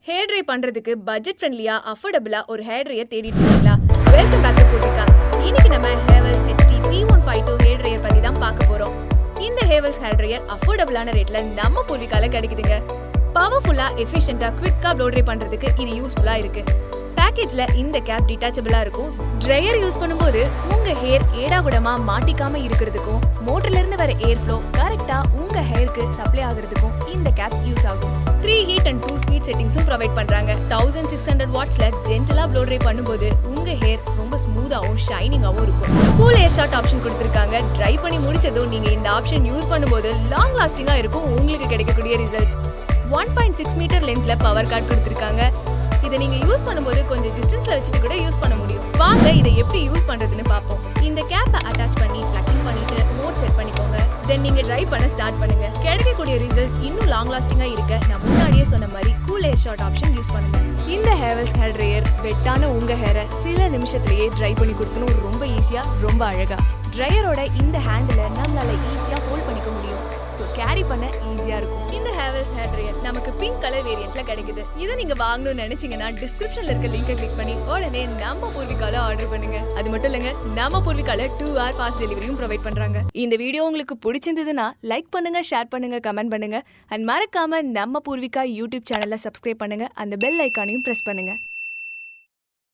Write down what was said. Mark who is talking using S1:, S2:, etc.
S1: Hair dry பண்றதுக்கு budget ஃப்ரெண்ட்லியா அஃபோர்டபுளா ஒரு ஹேர் ட்ரையர் தேடிட்டு இருக்கீங்களா? Welcome back to Poorvika. இன்னைக்கு நம்ம Havells HD3152 ஹேர் ட்ரையர் பத்தி தான் பார்க்க போறோம். இந்த Havells ஹேர் ட்ரையர் அஃபோர்டபுளான ரேட்ல நம்ம பூர்விகால கிடைக்குதுங்க. பவர்ஃபுல்லா, எஃபிஷியன்ட்டா, குவிக்கா ப்ளோ ட்ரை பண்றதுக்கு இது யூஸ்ஃபுல்லா இருக்கு. பேக்கேஜ்ல இந்த கேப் டிட்டாச்சபிளா இருக்கும். ட்ரையர் யூஸ் பண்ணும்போது உங்க ஹேர் ஏடாகுடமா மாட்டிக்காம இருக்கிறதுக்கும், மோட்டர்ல இருந்து வர ஏர் ஃப்ளோ கரெக்டா உங்க ஹேருக்கு சப்ளை ஆகுறதுக்கும் இந்த கேப் யூஸ் ஆகும். 3 ஹீட் அண்ட் 2 ஸ்பீட் செட்டிங்ஸும் ப்ரொவைட் பண்றாங்க. 1600 வாட்ஸ்ல ஜென்டலா ப்ளோ ட்ரை பண்ணும்போது உங்க ஹேர் ரொம்ப ஸ்மூத்தாவும் ஷைனிங்காவும் இருக்கும். கூல் ஏர் ஷாட் ஆப்ஷன் கொடுத்திருக்காங்க. ட்ரை பண்ணி முடிச்சதும் நீங்க இந்த ஆப்ஷன் யூஸ் பண்ணும்போது லாங் லாஸ்டிங்கா இருக்கும் உங்களுக்கு கிடைக்கக்கூடிய ரிசல்ட்ஸ். 1.6 மீட்டர் லென்த்ல பவர் கார்ட் கொடுத்திருக்காங்க. இதை நீங்க யூஸ் பண்ணும்போது கொஞ்சம் டிஸ்டன்ஸ்ல வச்சுட்டு கூட யூஸ் பண்ண முடியும். வாங்க இதை எப்படி யூஸ் பண்றதுன்னு பார்ப்போம். இந்த கேப்பை அட்டாச் பண்ணி பிளக்கிங் பண்ணிட்டு மோட் செட் பண்ணிக்கோங்க. தென் நீங்க ட்ரை பண்ண ஸ்டார்ட் பண்ணுங்க. கிடைக்கக்கூடிய ரிசல்ட்ஸ் இன்னும் லாங் லாஸ்டிங்கா இருக்க நான் முன்னாடியே சொன்ன மாதிரி cool air shot option use பண்ணுங்க. இந்த Havells ஹேர் ட்ரையர் வெட்டான உங்க ஹேரை சில நிமிஷத்துலயே ட்ரை பண்ணி கொடுக்கணும். ரொம்ப ஈஸியா, ரொம்ப அழகா. ட்ரையரோட இந்த ஹேண்டில் நம்மளால ஈஸியா ஹோல்ட் பண்ணிக்க முடியும். ஸோ கேரி பண்ண ஈஸியா இருக்கும். இந்த Havells ஹேர் ட்ரையர் நமக்கு பிங்க் கலர் வேரியன்ட்ல கிடைக்குது. இதை நீங்க வாங்கணும்னு நினைச்சீங்கன்னா டிஸ்கிரிப்ஷன்ல இருக்க லிங்கை கிளிக் பண்ணி உடனே நம்ம பூர்விகால ஆர்டர் பண்ணுங்க. அது மட்டும் இல்லங்க, நம்ம பூர்விகால 2 hour ஃபாஸ்ட் டெலிவரியும் ப்ரொவைட் பண்றாங்க. இந்த வீடியோ உங்களுக்கு பிடிச்சிருந்ததுன்னா லைக் பண்ணுங்க, ஷேர் பண்ணுங்க, கமெண்ட் பண்ணுங்க. அண்ட் மறக்காம நம்ம பூர்விகா யூடியூப் சேனல்ல சப்ஸ்கிரைப் பண்ணுங்க. அந்த பெல் ஐக்கானையும் பிரஸ் பண்ணுங்க.